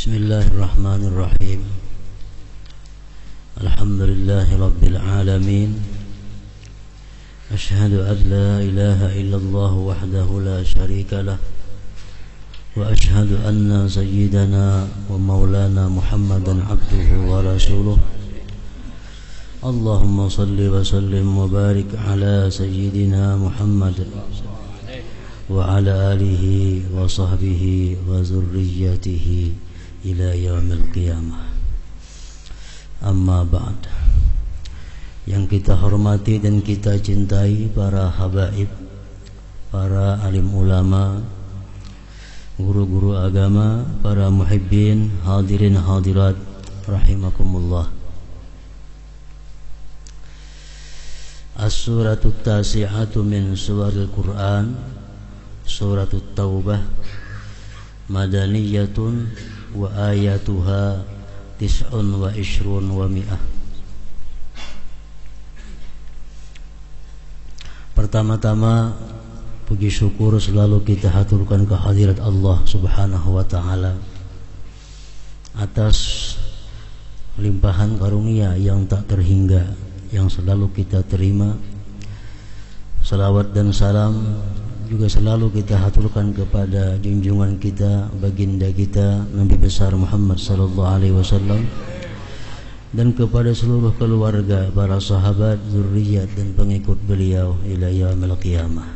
Bismillahirrahmanirrahim. Alhamdulillahi rabbil alamin. Ashhadu an la ilaha illallah wahdahu la syarika lah. Wa ashhadu anna sayyidana wa maulana Muhammadan abduhu wa rasuluh. Allahumma salli wa sallim wa barik ala sayyidina Muhammad wa ala alihi wa sahbihi wa zurriyyatihi ila yaumil qiyamah. Amma ba'd. Yang kita hormati dan kita cintai para habaib, para alim ulama, guru-guru agama, para muhibbin, hadirin hadirat rahimakumullah. As-suratut tasi'atu min suwaril Qur'an, Suratut Taubah, madaniyatun wa ayatuha tis'un wa ishrun wa mi'ah. Pertama-tama puji syukur selalu kita haturkan kehadirat Allah Subhanahu wa ta'ala atas limpahan karunia yang tak terhingga yang selalu kita terima. Salawat dan salam juga selalu kita haturkan kepada junjungan kita, baginda kita, Nabi besar Muhammad sallallahu alaihi wasallam, dan kepada seluruh keluarga, para sahabat, zuriat dan pengikut beliau ila yaumil qiyamah.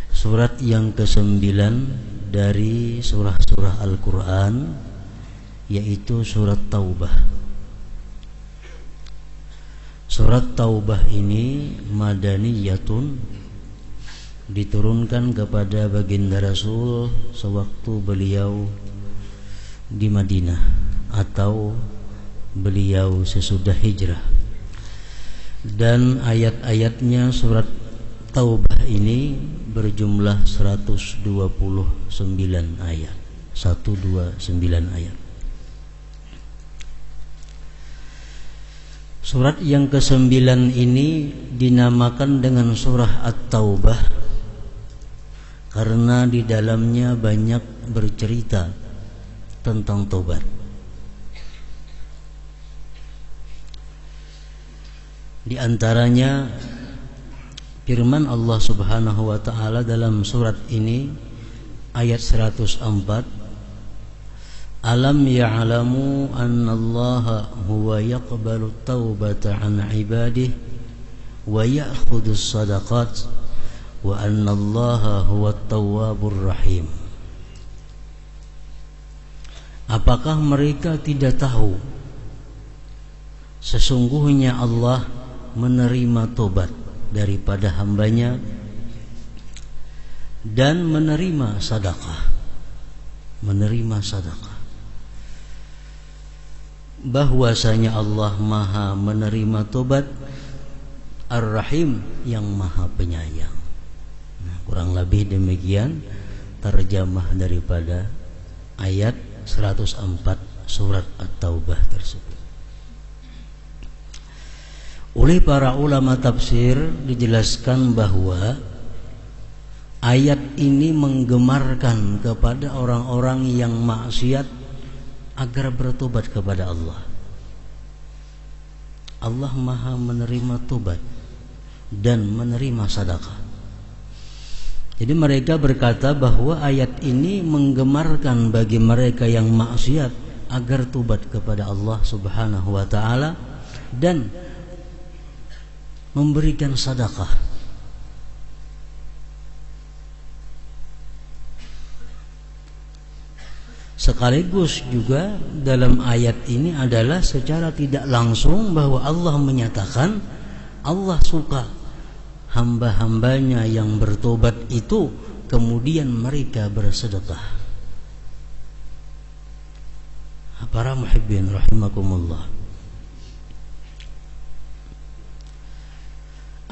Surat yang ke-9 dari surah-surah Al-Qur'an, yaitu surat Taubah. Surat Taubah ini madaniyatun, diturunkan kepada baginda Rasul sewaktu beliau di Madinah atau beliau sesudah hijrah. Dan ayat-ayatnya surat Taubah ini berjumlah 129 ayat. 129 ayat. Surat yang ke-9 ini dinamakan dengan surah At-Taubah karena di dalamnya banyak bercerita tentang tobat. Di antaranya firman Allah Subhanahu wa ta'ala dalam surat ini ayat 104, Alam ya'lamu annallaha huwa yaqbalu taubata an ibadihi wa ya'khudus sadaqat wa annallaha huwat tawwabur rahim. Apakah mereka tidak tahu sesungguhnya Allah menerima tobat daripada hambanya dan menerima sedekah, bahwasanya Allah Maha menerima tobat, Ar-Rahim, yang Maha penyayang. Nah, kurang lebih demikian terjemah daripada ayat 104 surat At-Taubah tersebut. Oleh para ulama tafsir dijelaskan bahwa ayat ini menggemarkan kepada orang-orang yang maksiat agar bertobat kepada Allah. Allah Maha menerima tobat dan menerima sedekah. Jadi mereka berkata bahwa ayat ini menggemarkan bagi mereka yang maksiat agar tobat kepada Allah Subhanahu wa ta'ala dan memberikan sedekah. Sekaligus juga dalam ayat ini adalah secara tidak langsung bahwa Allah menyatakan Allah suka hamba-hambanya yang bertobat itu kemudian mereka bersedekah. Para muhibbin rahimakumullah.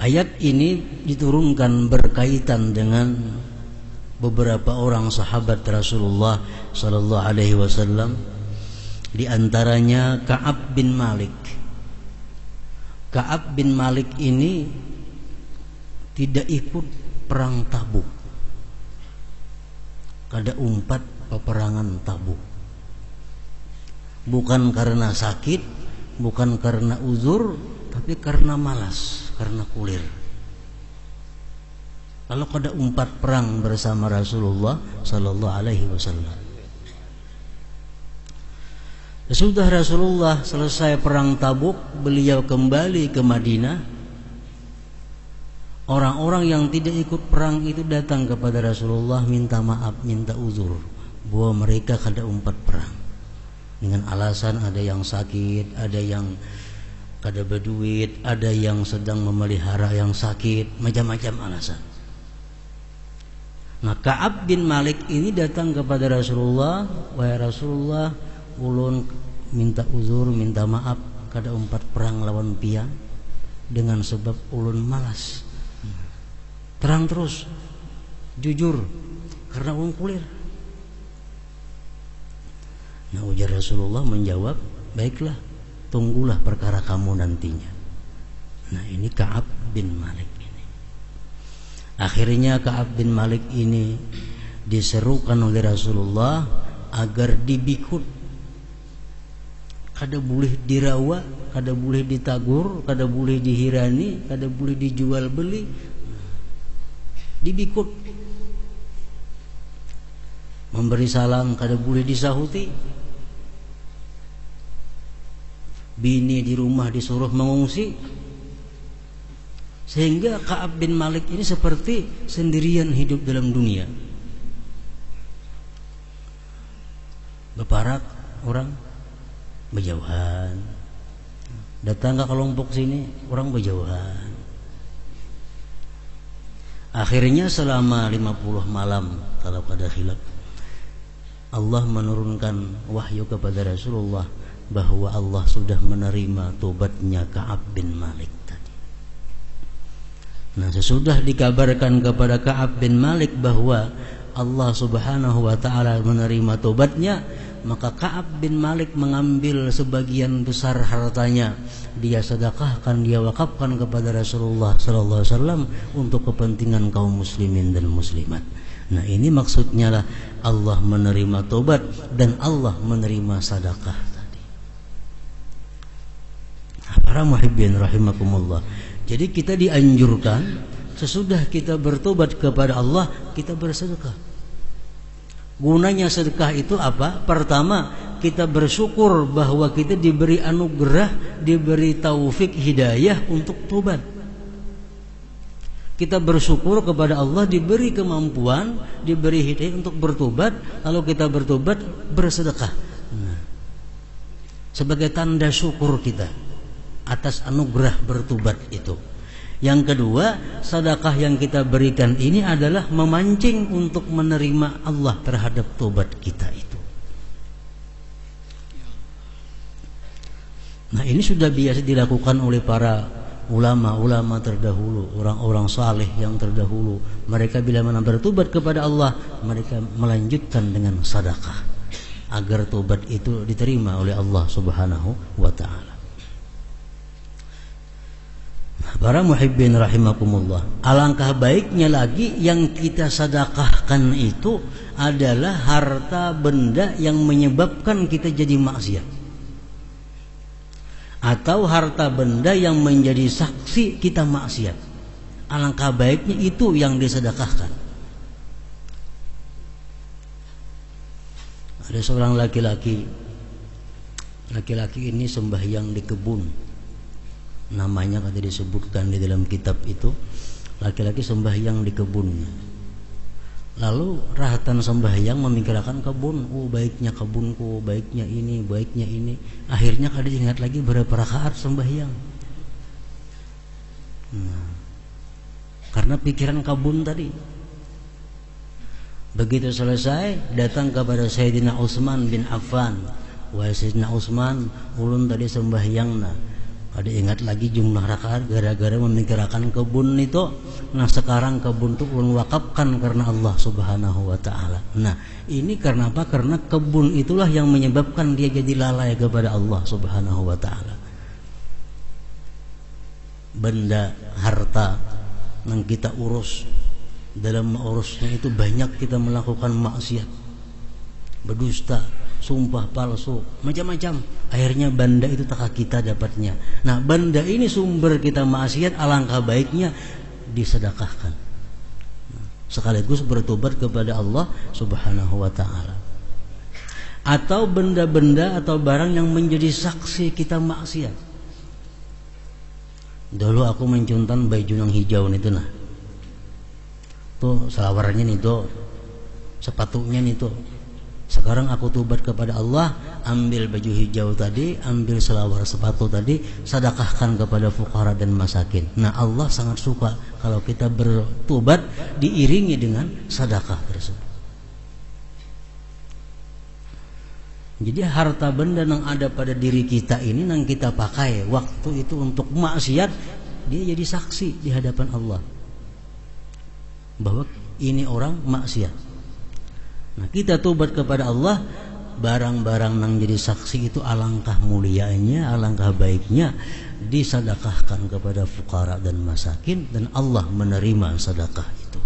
Ayat ini diturunkan berkaitan dengan beberapa orang sahabat Rasulullah sallallahu alaihi wasallam, di antaranya Ka'ab bin Malik. Ka'ab bin Malik ini tidak ikut perang Tabuk. Ada peperangan Tabuk. Bukan karena sakit, bukan karena uzur, tapi karena malas, karena kulir. Lalu ada 4 perang bersama Rasulullah sallallahu alaihi wasallam. Sesudah Rasulullah selesai perang Tabuk, beliau kembali ke Madinah. Orang-orang yang tidak ikut perang itu datang kepada Rasulullah minta maaf, minta uzur bahwa mereka kada 4 perang. Dengan alasan ada yang sakit, ada yang kada berduit, ada yang sedang memelihara yang sakit, macam-macam alasan. Nah, Ka'ab bin Malik ini datang kepada Rasulullah, wahai Rasulullah, ulun minta uzur, minta maaf kada 4 perang lawan pian dengan sebab ulun malas. Terang terus, jujur, karena ulun kulir. Nah, ujar Rasulullah menjawab, baiklah, tunggulah perkara kamu nantinya. Nah, ini Ka'ab bin Malik ini. Akhirnya Ka'ab bin Malik ini diserukan oleh Rasulullah agar dibikut. Kada boleh dirawa, kada boleh ditagur, kada boleh dihirani, kada boleh dijual beli. Dibikut. Memberi salam kada boleh disahuti. Bini di rumah disuruh mengungsi. Sehingga Ka'ab bin Malik ini seperti sendirian hidup dalam dunia. Beparak orang berjauhan. Datang ke kelompok sini orang berjauhan. Akhirnya selama 50 malam kalau kada khilaf, Allah menurunkan wahyu kepada Rasulullah bahwa Allah sudah menerima tobatnya Ka'ab bin Malik tadi. Nah, sesudah dikabarkan kepada Ka'ab bin Malik bahwa Allah Subhanahu wa taala menerima tobatnya, maka Ka'ab bin Malik mengambil sebagian besar hartanya, dia sedekahkan, dia wakafkan kepada Rasulullah sallallahu alaihi wasallam untuk kepentingan kaum muslimin dan muslimat. Nah, ini maksudnya lah Allah menerima tobat dan Allah menerima sedekah tadi. Para muhibbin rahimakumullah. Jadi kita dianjurkan sesudah kita bertobat kepada Allah, kita bersedekah. Gunanya sedekah itu apa? Pertama, kita bersyukur bahwa kita diberi anugerah, diberi taufik hidayah untuk tobat. Kita bersyukur kepada Allah diberi kemampuan, diberi hidayah untuk bertobat, lalu kita bertobat, bersedekah. Nah, sebagai tanda syukur kita atas anugerah bertobat itu. Yang kedua, sedekah yang kita berikan ini adalah memancing untuk menerima Allah terhadap tobat kita itu. Nah, ini sudah biasa dilakukan oleh para ulama-ulama terdahulu, orang-orang saleh yang terdahulu. Mereka bila mana bertobat kepada Allah, mereka melanjutkan dengan sedekah agar tobat itu diterima oleh Allah Subhanahu wa taala. Para muhibbin rahimakumullah, alangkah baiknya lagi yang kita sedekahkan itu adalah harta benda yang menyebabkan kita jadi maksiat, atau harta benda yang menjadi saksi kita maksiat. Alangkah baiknya itu yang disedekahkan. Ada seorang laki-laki ini sembahyang di kebun. Namanya kada disebutkan di dalam kitab itu. Laki-laki sembahyang di kebunnya. Lalu rahatan sembahyang memikirkan kebun. Oh, baiknya kebunku, baiknya ini, baiknya ini. Akhirnya kada ingat lagi berapa rakaat sembahyang. Nah, karena pikiran kebun tadi. Begitu selesai, datang kepada Sayyidina Utsman bin Affan. Wahai Sayyidina Utsman, ulun tadi sembahyangna ada ingat lagi jumlah rakaat gara-gara memikirkan kebun itu. Nah, sekarang kebun itu ulun wakafkan karena Allah Subhanahu wa taala. Nah, ini karena apa? Karena kebun itulah yang menyebabkan dia jadi lalai kepada Allah Subhanahu wa taala. Benda harta yang kita urus, dalam mengurusnya itu banyak kita melakukan maksiat. berdusta, sumpah palsu, macam-macam. Akhirnya benda itu tak kita dapatnya. Nah, benda ini sumber kita maksiat, alangkah baiknya disedekahkan. Sekaligus bertobat kepada Allah Subhanahu wa taala. Atau benda-benda atau barang yang menjadi saksi kita maksiat. Dulu aku mencuntan baju yang hijau itu nah. Tuh selawarnya nih tuh, sepatunya nih tuh. Sekarang aku tobat kepada Allah, ambil baju hijau tadi, ambil selawar sepatu tadi, sedekahkan kepada fuqara dan masakin. Nah, Allah sangat suka kalau kita bertobat diiringi dengan sedekah tersebut. Jadi harta benda yang ada pada diri kita ini yang kita pakai waktu itu untuk maksiat, dia jadi saksi di hadapan Allah bahwa ini orang maksiat. Nah, kita tobat kepada Allah, barang-barang yang jadi saksi itu alangkah mulianya, alangkah baiknya disedekahkan kepada fuqara dan masakin, dan Allah menerima sedekah itu.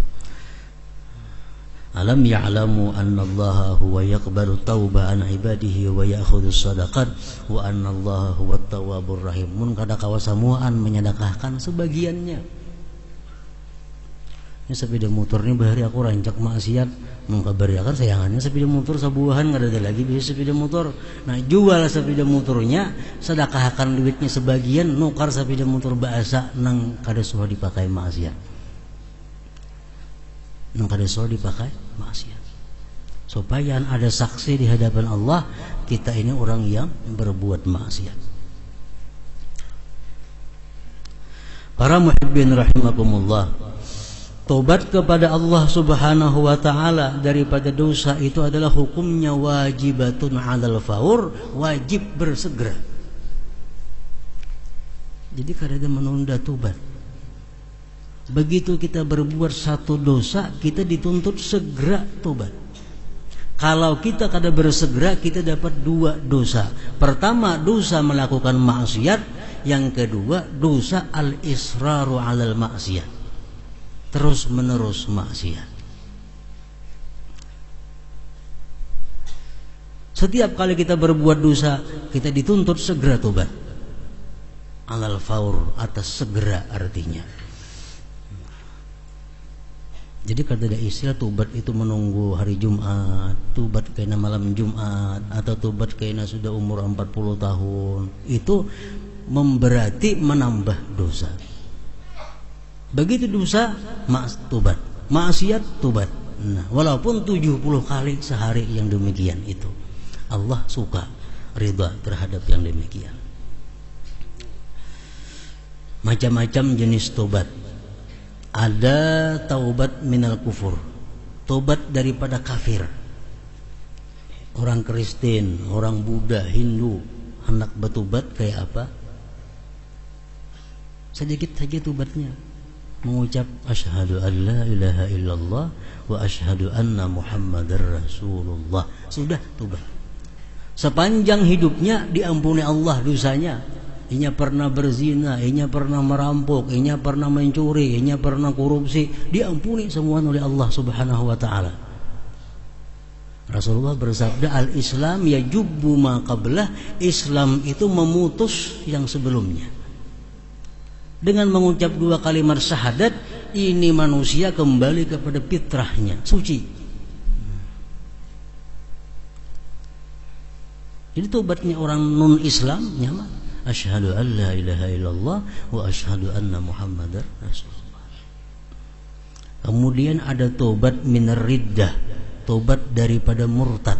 Alam ya'lamu anna Allah huwa yaqbalu tauba an ibadihi wa ya'khudhu sadaqat wa anna Allah huwa tawwabur rahim. Mun kada kawasamuan menyedekahkan sebagiannya. Ini sepeda motor ini bahari aku rancak maksiat, mengkabariakan sayangannya sepeda motor sabuahan nggak ada lagi bisa sepeda motor. Nah, jual sepeda motornya, sedekahkan duitnya sebagian, nukar sepeda motor bahasa nang kada suha dipakai maksiat. Nang kada suha dipakai maksiat. Supaya ada saksi di hadapan Allah, kita ini orang yang berbuat maksiat. Para muhibbin rahimakumullah, tobat kepada Allah Subhanahu wa taala daripada dosa itu adalah hukumnya wajibatun 'alal faur, wajib bersegera. Jadi kada menunda tobat. Begitu kita berbuat satu dosa, kita dituntut segera tobat. Kalau kita kada bersegera, kita dapat dua dosa. Pertama, dosa melakukan maksiat, yang kedua, dosa al-israru 'alal maksiat. Terus menerus maksiat. Setiap kali kita berbuat dosa, kita dituntut segera tobat. Alal faur, atas segera artinya. Jadi kada ada istilah tobat itu menunggu hari Jumat, tobat kena malam Jumat, atau tobat kena sudah umur 40 tahun. Itu memberati menambah dosa. Begitu dosa, tobat. Maksiat, tobat. Nah, walaupun 70 kali sehari yang demikian itu, Allah suka, ridha terhadap yang demikian. Macam-macam jenis tobat. Ada taubat minal kufur, tobat daripada kafir. Orang Kristen, orang Buddha, Hindu, hendak bertobat kayak apa? Sedikit saja tobatnya, mengucap asyhadu an la ilaha illallah wa asyhadu anna muhammadar rasulullah, sudah tobat. Sepanjang hidupnya diampuni Allah dosanya. Inya pernah berzina, inya pernah merampok, inya pernah mencuri, inya pernah korupsi, diampuni semua oleh Allah Subhanahu wa taala. Rasulullah bersabda, al-Islam yajubbu ma qablah, Islam itu memutus yang sebelumnya. Dengan mengucap dua kalimat syahadat, ini manusia kembali kepada fitrahnya, suci. Jadi tobatnya orang non-Islam nyaman. Asyhadu an la ilaha illallah wa asyhadu anna muhammadar rasulullah. Kemudian ada tobat minar riddah, tobat daripada murtad.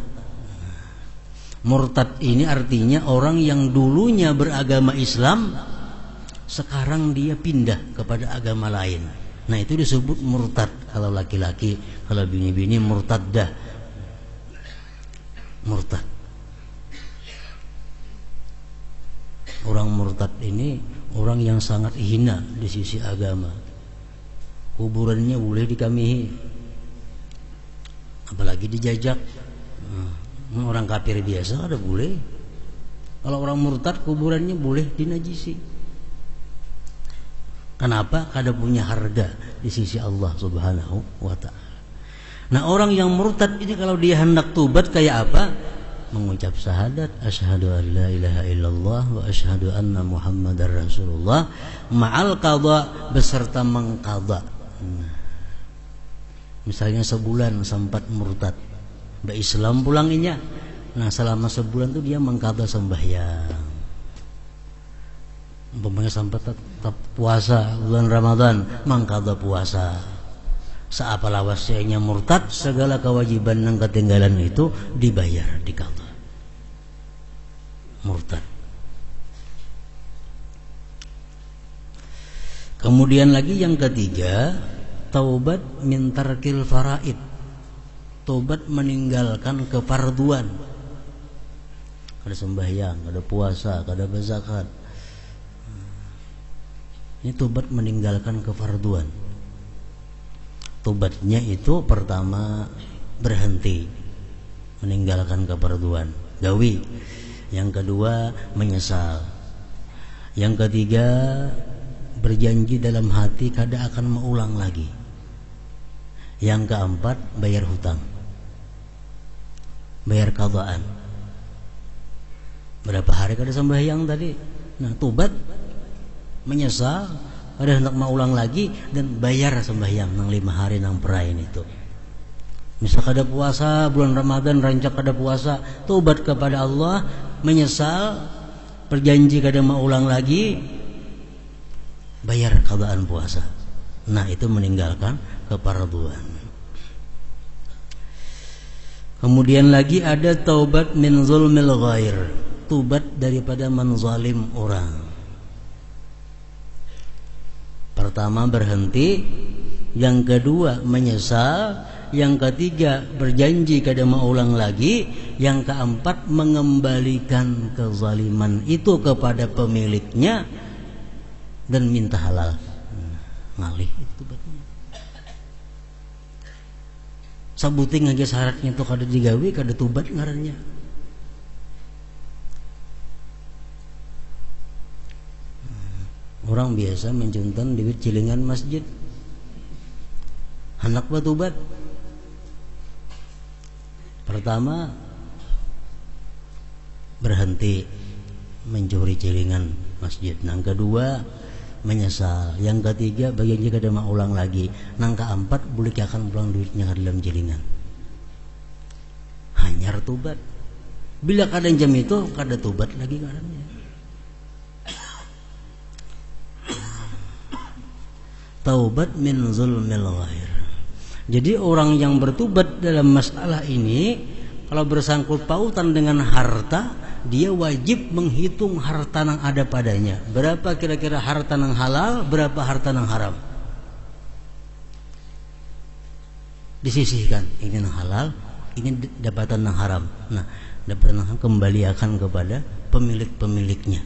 Murtad ini artinya orang yang dulunya beragama Islam, sekarang dia pindah kepada agama lain. Nah, itu disebut murtad. Kalau laki-laki, kalau bini-bini murtaddah. Murtad. Orang murtad ini orang yang sangat hina di sisi agama. Kuburannya boleh dikamihi, apalagi dijajak. Orang kafir biasa ada boleh. Kalau orang murtad kuburannya boleh dinajisi. Kenapa? Kada punya harga di sisi Allah Subhanahu wa ta'ala. Nah, orang yang murtad ini kalau dia hendak tobat kayak apa? Mengucap syahadat asyhadu an la ilaha illallah wa asyhadu anna muhammadar rasulullah ma'al qadha, beserta mengqadha. Misalnya sebulan sempat murtad, Islam pulanginya. Nah, selama sebulan itu dia mengqadha sembahyang. Umpamanya sampai tetap puasa bulan Ramadan, mengqadha puasa. Seapalah wasianya murtad, segala kewajiban yang ketinggalan itu dibayar, diqadha. Murtad. Kemudian lagi yang ketiga, taubat min tarkil faraid. Taubat meninggalkan kefarduan. Kada sembahyang, kada puasa, kada berzakat. Ini taubat meninggalkan kefarduan. Taubatnya itu pertama berhenti meninggalkan kefarduan, gawi. Yang kedua menyesal. Yang ketiga berjanji dalam hati kada akan mengulang lagi. Yang keempat bayar hutang, bayar qadhaan. Berapa hari kada sembahyang tadi? Nah, tobat, menyesal, ada hendak mengulang lagi, dan bayar sembahyang nang 5 hari nang perain itu. Misal kada puasa bulan Ramadan, rancak kada puasa, tobat kepada Allah, menyesal, berjanji kada mengulang lagi, bayar qadhaan puasa. Nah, itu meninggalkan kefarduan. Kemudian lagi ada taubat min zulmil ghair, taubat daripada menzalim orang. Pertama berhenti, yang kedua menyesal, yang ketiga berjanji kada mengulang lagi, yang keempat mengembalikan kezaliman itu kepada pemiliknya dan minta halal. Ngalih itu batnya. Sabuting aja syaratnya itu kada digawe, kada tobat ngarannya. Orang biasa menjuntan duit cilingan masjid, hendak bertobat. Pertama berhenti mencuri cilingan masjid. Yang kedua menyesal. Yang ketiga bagian jika ada mau ulang lagi. Yang keempat boleh akan pulang duitnya ke dalam cilingan. Hanyar tobat. Bila kadang jam itu kada tobat lagi ngarannya. Taubat min zulmil ghair. Jadi orang yang bertobat dalam masalah ini, kalau bersangkut pautan dengan harta, dia wajib menghitung harta yang ada padanya. Berapa kira-kira harta yang halal, berapa harta yang haram. Disisihkan, ini yang halal, ini dapatan yang haram. Nah, dapatan yang haram kembalikan kepada pemilik-pemiliknya.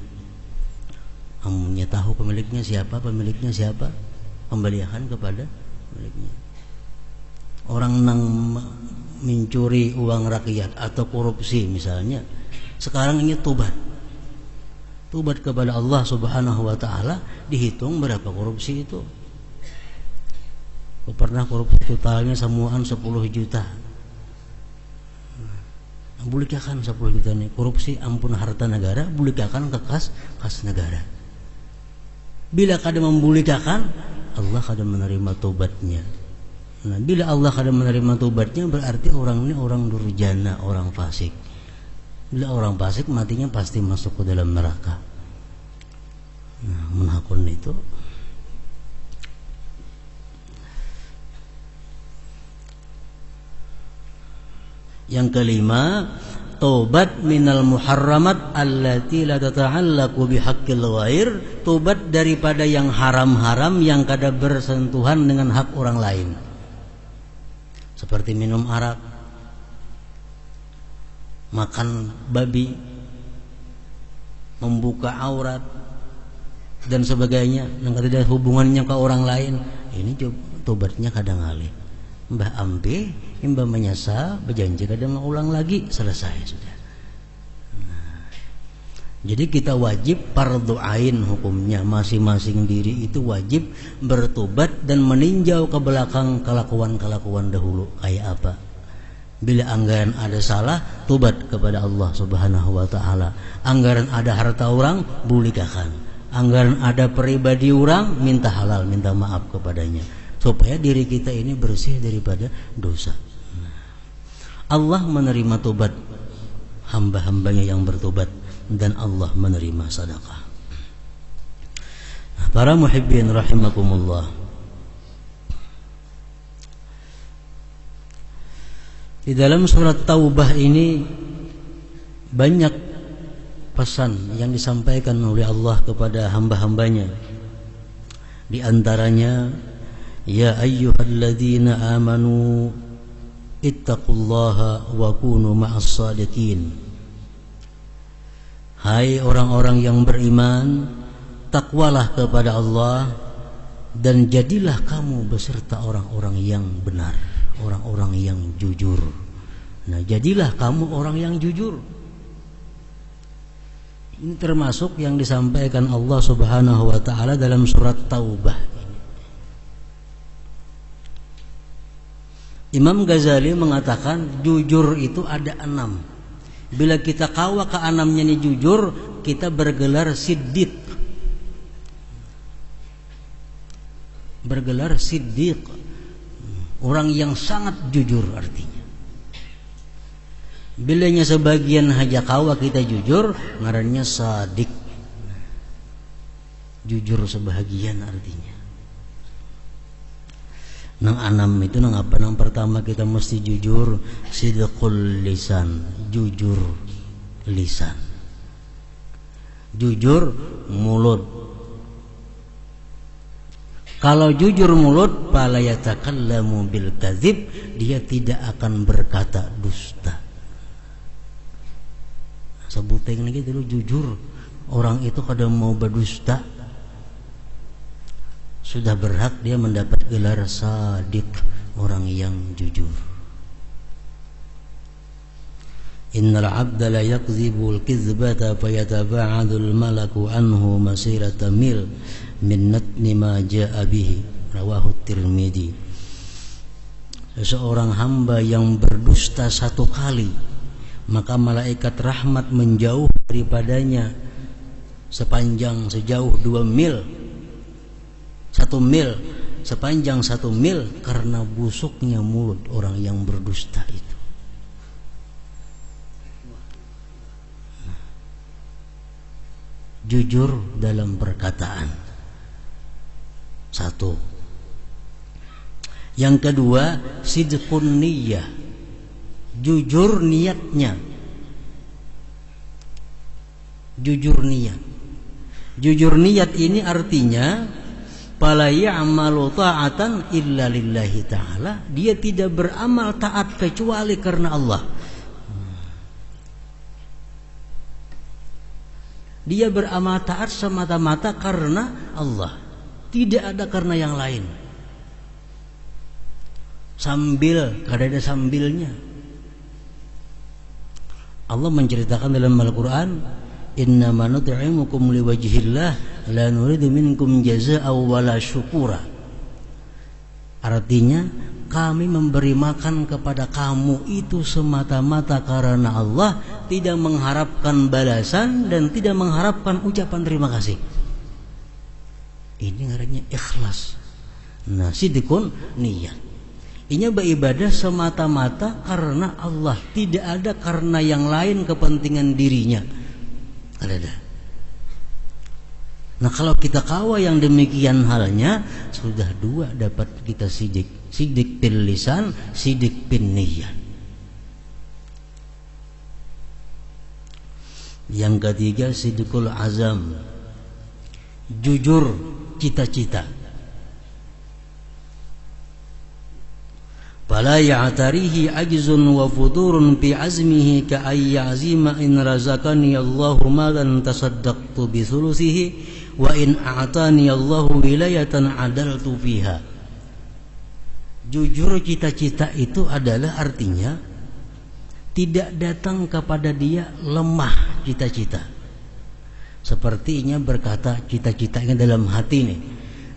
Kamu tahu pemiliknya siapa, kembalikan kepada pemiliknya. Orang yang mencuri uang rakyat atau korupsi misalnya, sekarang ini tobat kepada Allah Subhanahu wa taala, dihitung berapa korupsi itu. Pernah korupsi totalnya semuaan 10 juta. Bolehkan 10 juta ini korupsi, ampun harta negara, bolehkan ke kas negara. Bila kada membolehkan, Allah kada menerima tobatnya. Nah, bila Allah kada menerima tobatnya, berarti orang ini orang durjana, orang fasik. Bila orang fasik matinya pasti masuk ke dalam neraka. Nah, menakun itu. Yang kelima, taubat minal muharramat allati la tata'allaqu bihaqqil ghair, taubat daripada yang haram-haram yang kada bersentuhan dengan hak orang lain. Seperti minum arak, makan babi, membuka aurat dan sebagainya yang kada ada hubungannya ke orang lain. Ini tobatnya kadang ngalih. Mbah ampe, mbah menyesal, berjanji kada mengulang lagi, selesai sudah. Nah, Jadi kita wajib fardhu ain hukumnya, masing-masing diri itu wajib bertobat dan meninjau ke belakang kelakuan-kelakuan dahulu kayak apa. Bila anggaran ada salah, tobat kepada Allah Subhanahu wa taala. Anggaran ada harta orang, bulikakan. Anggaran ada pribadi orang, minta halal, minta maaf kepadanya supaya diri kita ini bersih daripada dosa. Allah menerima tobat hamba-hambanya yang bertobat dan Allah menerima sedekah. Para muhibbin rahimakumullah. Di dalam surat Taubah ini banyak pesan yang disampaikan oleh Allah kepada hamba-hambanya. Di antaranya, ya ayyuhalladzina amanu ittaqullaha wa kunu ma'as shadiqin. Hai orang-orang yang beriman, takwalah kepada Allah dan jadilah kamu beserta orang-orang yang benar, orang-orang yang jujur. Nah, jadilah kamu orang yang jujur. Ini termasuk yang disampaikan Allah Subhanahu wa taala dalam surat Taubah. Imam Ghazali mengatakan jujur itu ada 6. Bila kita kawa ke 6-nya ini jujur, kita bergelar siddiq. Bergelar siddiq, orang yang sangat jujur artinya. Bilanya sebagian haja kawa kita jujur, ngarannya sadik. Jujur sebahagian artinya. Nang 6 itu nang apa? Nang pertama kita mesti jujur, sidqul lisan, jujur lisan. Jujur mulut. Kalau jujur mulut, fala yatakallamu bil kadzib, dia tidak akan berkata dusta. Sebuteng lagi dulu jujur. Orang itu kada mau berdusta, sudah berhak dia mendapat gelar shadiq, orang yang jujur. Innal 'abda la yakdzibul kizbata fayataba'adul malaku anhu masirata mil min natni ma jaa'a bihi, rawahu Tirmidzi. Seseorang hamba yang berdusta 1 kali, maka malaikat rahmat menjauh daripadanya sejauh 2 mil. 1 mil, sepanjang 1 mil, karena busuknya mulut orang yang berdusta itu. Jujur dalam perkataan. 1. Yang kedua, sidqun niyyah, jujur niatnya. Jujur niat. Jujur niat ini artinya fala ya'malu ta'atan illa lillahi ta'ala, dia tidak beramal taat kecuali karena Allah. Dia beramal taat semata-mata karena Allah, tidak ada karena yang lain. Sambil, kada ada sambilnya. Allah menceritakan dalam Al-Quran, innama nut'imukum liwajhillah la nuridu minkum jazaa'an wala syukura. Artinya, kami memberi makan kepada kamu itu semata-mata karena Allah, tidak mengharapkan balasan dan tidak mengharapkan ucapan terima kasih. Ini ngarannya ikhlas. Nah, sidqun niyat. Ini beribadah semata-mata karena Allah, tidak ada karena yang lain kepentingan dirinya. Ada. Nah, kalau kita kawa yang demikian halnya, sudah 2 dapat kita sidik. Sidik bil lisan, sidik bin niyyah. Yang ketiga, sidqul azam, jujur cita-cita. Fala ya'tarihi ajzun wa futurun fi azmihi ka ay ya'zima in razaqani Allahu malan tasaddaqtu bi thuluthihi wa in a'tani Allahu wilayatan adaltu fiha. Jujur cita-cita itu adalah artinya tidak datang kepada dia lemah cita-cita. sepertinya berkata cita-citanya dalam hati nih,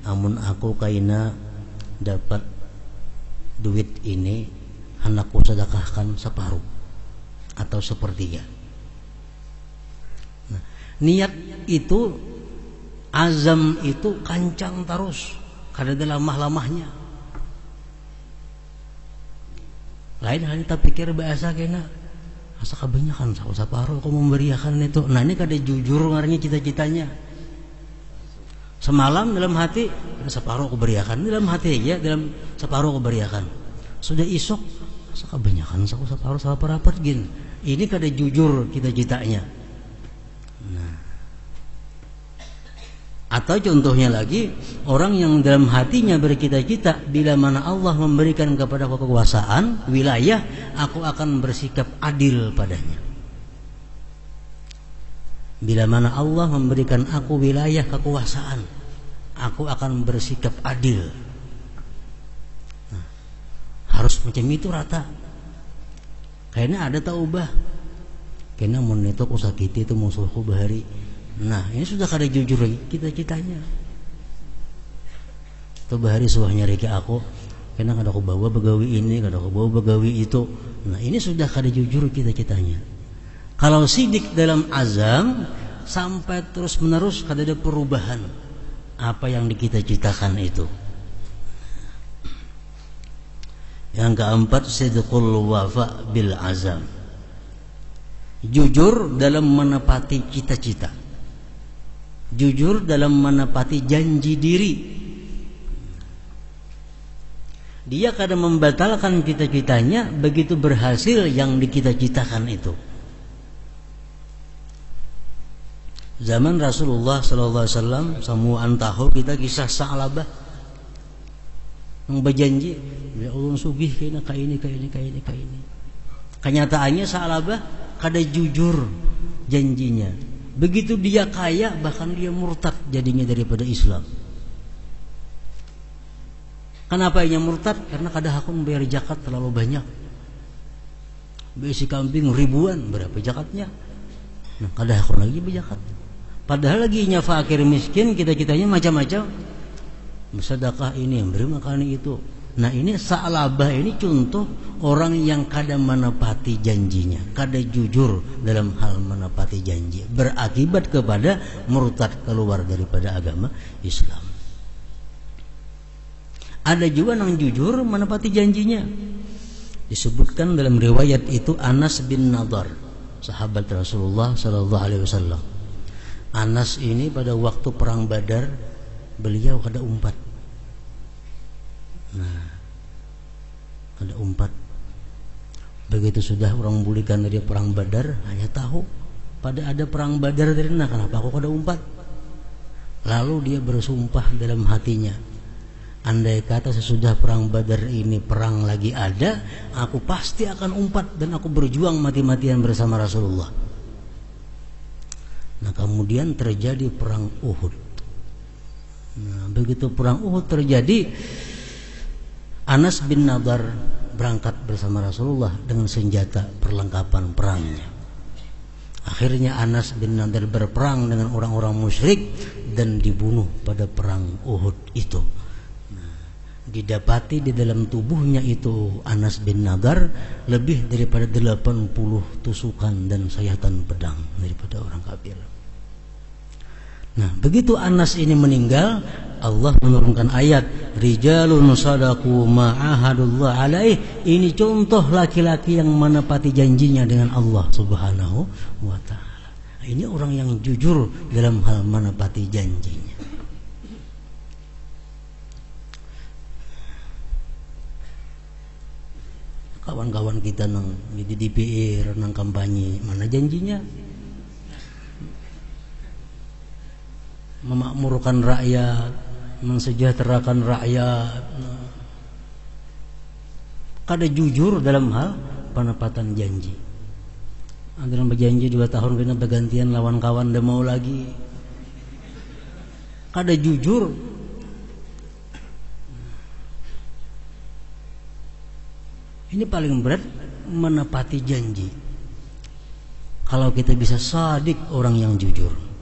amun aku kaina dapat duit ini, anakku sedekahkan separuh atau sepertiga. Nah, niat itu, azam itu kancang terus, kada ada lamah-lamahnya. Lain hal kita pikir biasa kena asa kebanyakan separuh aku memberiakan itu. Nah ini kada jujur ngarnya cita-citanya. Semalam dalam hati separuh aku beriakan, dalam hati aja dalam separuh aku beriakan. Sudah isok asa kebanyakan separuh rapat gin. Ini kada jujur cita-citanya. Nah. Atau contohnya lagi, orang yang dalam hatinya bercita-cita, bila mana Allah memberikan kepada aku kekuasaan, wilayah, aku akan bersikap adil padanya. Bila mana Allah memberikan aku wilayah kekuasaan, aku akan bersikap adil. Nah, harus macam itu rata. Kayaknya ada taubah. Kayaknya mun itu aku sakiti itu musuhku bahari. Nah ini sudah kada jujur lagi cita-citanya. Itu bahari suahnya reki aku, karena kada aku bawa begawi ini, kada aku bawa begawi itu. Nah ini sudah kada jujur cita-citanya. Kalau sidik dalam azam, sampai terus menerus kada ada perubahan apa yang dicita-citakan itu. Yang keempat, sidqul wafa bil azam, jujur dalam menepati cita-cita, jujur dalam menepati janji diri. Dia kadang membatalkan cita-citanya begitu berhasil yang dicita-citakan itu. Zaman Rasulullah sallallahu alaihi wasallam, samuan tahu kita kisah Sa'labah yang berjanji, ya Allah sugih kena ka ini. Kenyataannya Sa'labah kada jujur janjinya. Begitu dia kaya, bahkan dia murtad jadinya daripada Islam. Kenapa ia murtad? Karena kada hakun membayar zakat terlalu banyak. Besi kambing ribuan, berapa zakatnya? Nah, kada hakun lagi berzakat. Padahal lagi nya fakir miskin, kita-kitanya macam-macam. Bersedekah ini, beri makan itu. Nah ini Sa'labah ini contoh orang yang kada menepati janjinya, kada jujur dalam hal menepati janji, berakibat kepada murtad, keluar daripada agama Islam. Ada juga yang jujur menepati janjinya. Disebutkan dalam riwayat itu Anas bin Nadar, sahabat Rasulullah sallallahu alaihi wasallam. Anas ini pada waktu perang Badar beliau kada umpat. Nah, ada umpat. Begitu sudah orang bulikan dari perang Badar, hanya tahu pada ada perang Badar dari mana, kenapa aku kada umpat? Lalu dia bersumpah dalam hatinya, andai kata sesudah perang Badar ini perang lagi ada, aku pasti akan umpat dan aku berjuang mati-matian bersama Rasulullah. Nah kemudian terjadi perang Uhud. Nah begitu perang Uhud terjadi, Anas bin Nadar berangkat bersama Rasulullah dengan senjata perlengkapan perangnya. Akhirnya Anas bin Nadar berperang dengan orang-orang musyrik dan dibunuh pada perang Uhud itu. Nah, didapati di dalam tubuhnya itu Anas bin Nadar lebih daripada 80 tusukan dan sayatan pedang daripada orang kafir. Nah, begitu Anas ini meninggal, Allah menurunkan ayat rijalun sadaqu ma ahadullah alaih. Ini contoh laki-laki yang menepati janjinya dengan Allah Subhanahu wa taala. Ini orang yang jujur dalam hal menepati janjinya. Kawan-kawan kita nang di DPR nang kampanye, mana janjinya? Memakmurkan rakyat, mensejahterakan rakyat. Kada jujur dalam hal penepatan janji. Antara berjanji 2 tahun kena bergantian lawan kawan dan mau lagi. Kada jujur. Ini paling berat, menepati janji. Kalau kita bisa sadik orang yang jujur.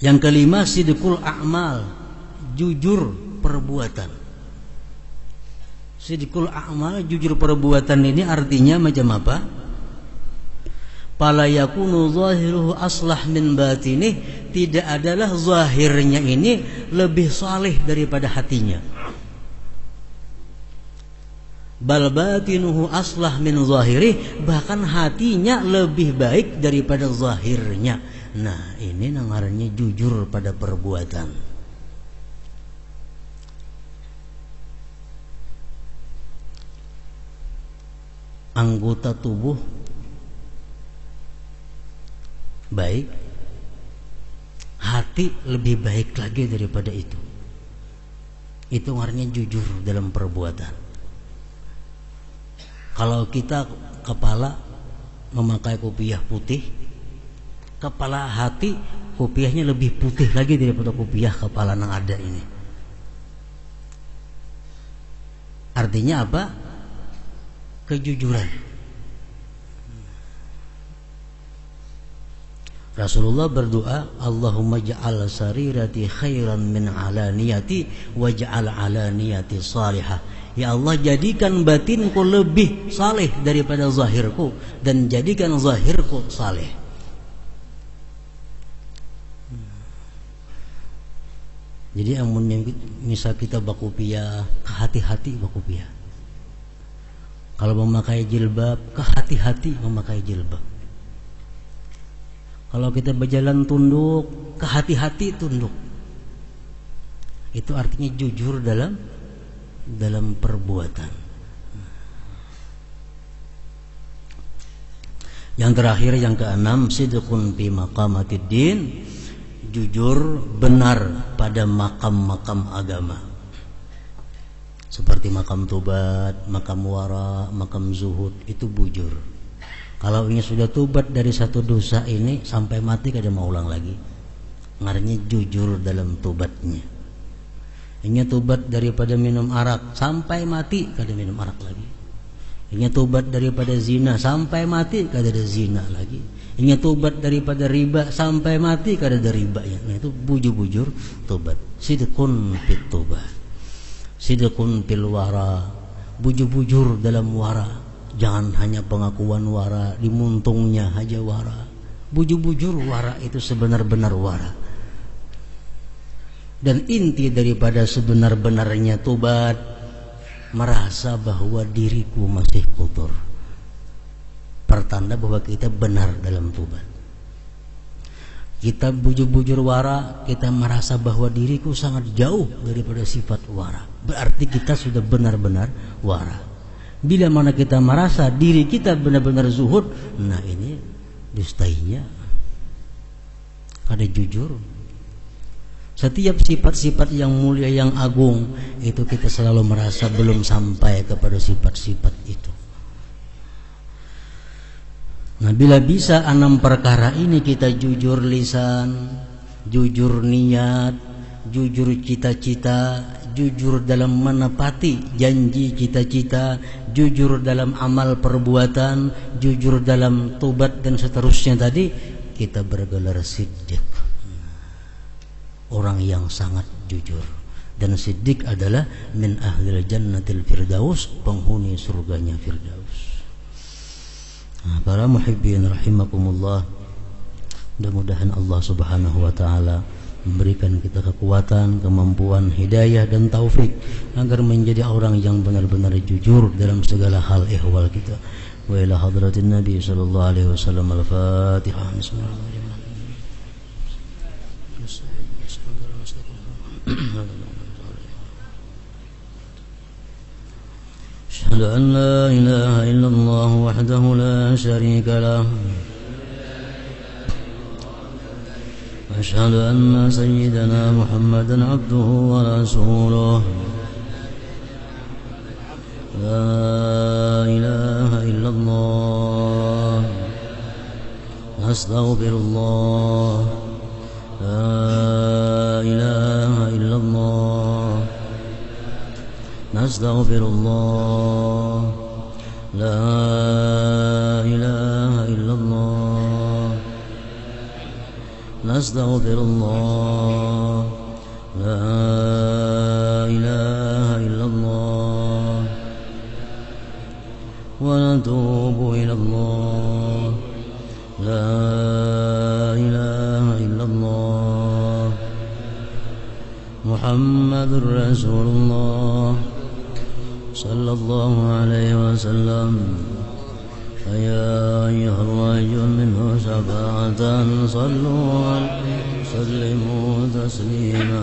Yang kelima, sidqul a'mal, jujur perbuatan. Sidqul a'mal, jujur perbuatan ini artinya macam apa? Fala yakunu zahiruhu aslah min batinih, tidak adalah zahirnya ini lebih saleh daripada hatinya. Bal batinuhu aslah min zahirih, bahkan hatinya lebih baik daripada zahirnya. Nah, ini namanya jujur pada perbuatan. Anggota tubuh baik, hati lebih baik lagi daripada itu. Itu artinya jujur dalam perbuatan. Kalau kita kepala memakai kopiah putih, kepala hati kopiahnya lebih putih lagi daripada kopiah kepala yang ada ini. Artinya apa? Kejujuran. Rasulullah berdoa, Allahumma ja'al sarirati khairan min alaniyati waj'al alaniyati salihah. Ya Allah, jadikan batinku lebih saleh daripada zahirku dan jadikan zahirku saleh. Jadi amun misal kita bakupiah, kehati-hati bakupiah. Kalau memakai jilbab, kehati-hati memakai jilbab. Kalau kita berjalan tunduk, kehati-hati tunduk. Itu artinya jujur dalam perbuatan. Yang terakhir, yang keenam, sidqun fi maqamatid din, jujur benar pada makam-makam agama. Seperti makam tobat, makam wara, makam zuhud, itu bujur. Kalau ini sudah tobat dari satu dosa ini sampai mati kada mau ulang lagi. Ngaranya jujur dalam tobatnya. Ini tobat daripada minum arak sampai mati kada minum arak lagi. Ini tobat daripada zina sampai mati kada ada zina lagi. Ini tobat daripada riba sampai mati kada ada ribanya. Nah, itu bujur-bujur tobat. Sidqun fit tobat. Sidqun fil wara. Bujur-bujur dalam wara. Jangan hanya pengakuan wara, dimuntungnya aja wara. Bujur-bujur wara itu sebenar-benar wara. Dan inti daripada sebenar-benarnya tobat, merasa bahwa diriku masih kotor. Pertanda bahwa kita benar dalam tobat. Kita bujur-bujur wara, kita merasa bahwa diriku sangat jauh daripada sifat wara. Berarti kita sudah benar-benar wara. Bila mana kita merasa diri kita benar-benar zuhud, nah ini dustainya kada jujur. Setiap sifat-sifat yang mulia, yang agung, itu kita selalu merasa belum sampai kepada sifat-sifat itu. Nah, bila bisa 6 perkara ini kita jujur lisan, jujur niat, jujur cita-cita, jujur dalam menepati janji cita-cita, jujur dalam amal perbuatan, jujur dalam tobat dan seterusnya tadi, kita bergelar siddiq. Orang yang sangat jujur. Dan siddiq adalah min ahlil jannatil firdaus, penghuni surganya firdaus. Nah, para muhibbin rahimakumullah, mudah-mudahan Allah subhanahu wa ta'ala memberikan kita kekuatan, kemampuan, hidayah dan taufik agar menjadi orang yang benar-benar jujur dalam segala hal ihwal kita. Wa ila hadratin Nabi sallallahu alaihi wasallam. Al-Fatihah. Bismillahirrahmanirrahim. Asyhadu an la ilaha illallah wahdahu la syarika lah. أشهد أن سيدنا محمدا عبده ورسوله. لا إله إلا الله. نستغفر الله. لا إله إلا الله. نستغفر الله. لا إله إلا الله. نستغفر الله لا إله إلا الله ونتوب إلى الله لا إله إلا الله محمد رسول الله صلى الله عليه وسلم فيا أيها الرجل منه شفاعة صلوا عليه وسلموا تسليما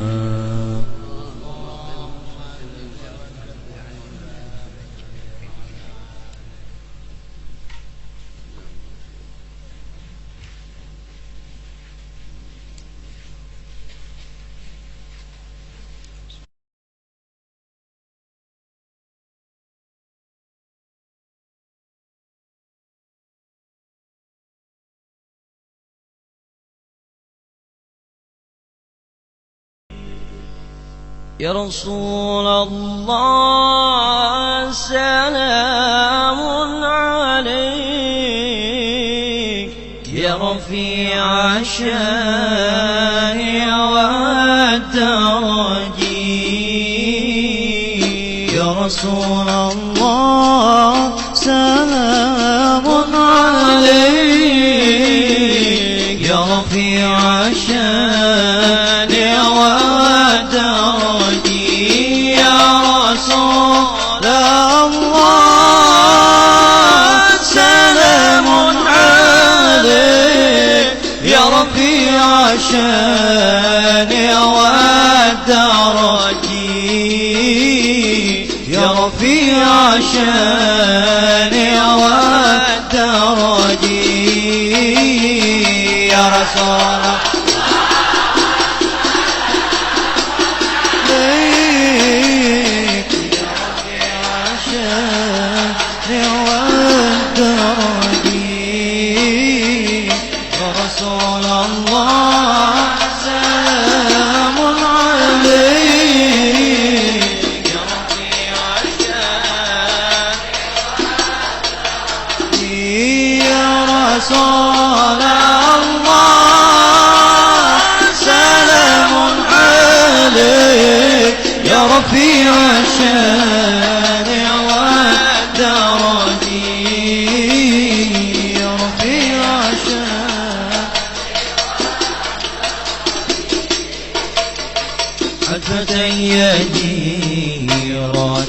يا رسول الله سلام عليك يا رفيع الشان والدرج يا رسول الله سلام عليك يا رفيع الشان والدرج يا رسول الله سلام عليك يا رفيع الشان والدرج يا رفيع الشان والدرج يا رسول الله رفيع الشان والدرج يا رفيع الشان حتى يديرة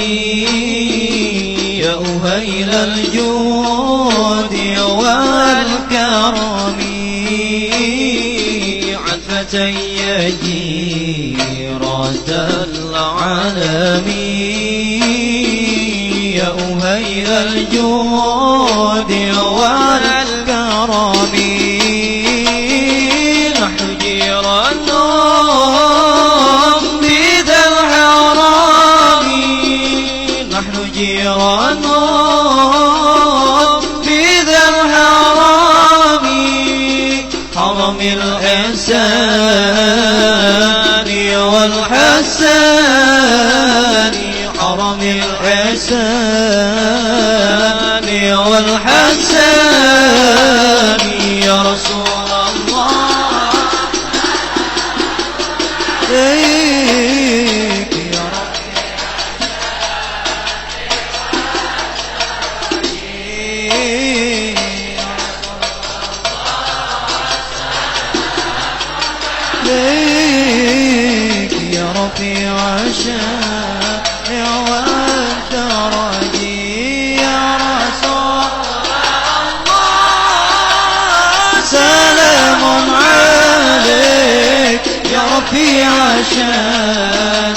العالمين يا أهيل الجود والكرم عفة جيرة العالمين يا أهيل الجود والكرم نحن جيرانهم بذا الحرام نحن جيرانهم بذا الحرام حرم الإحسان والحسان حرم الإحسان والحسان يا رسول الله إليك يا إليك يا رفيع الشان والدرج يا رسول الله سلام عليك يا رفيع الشان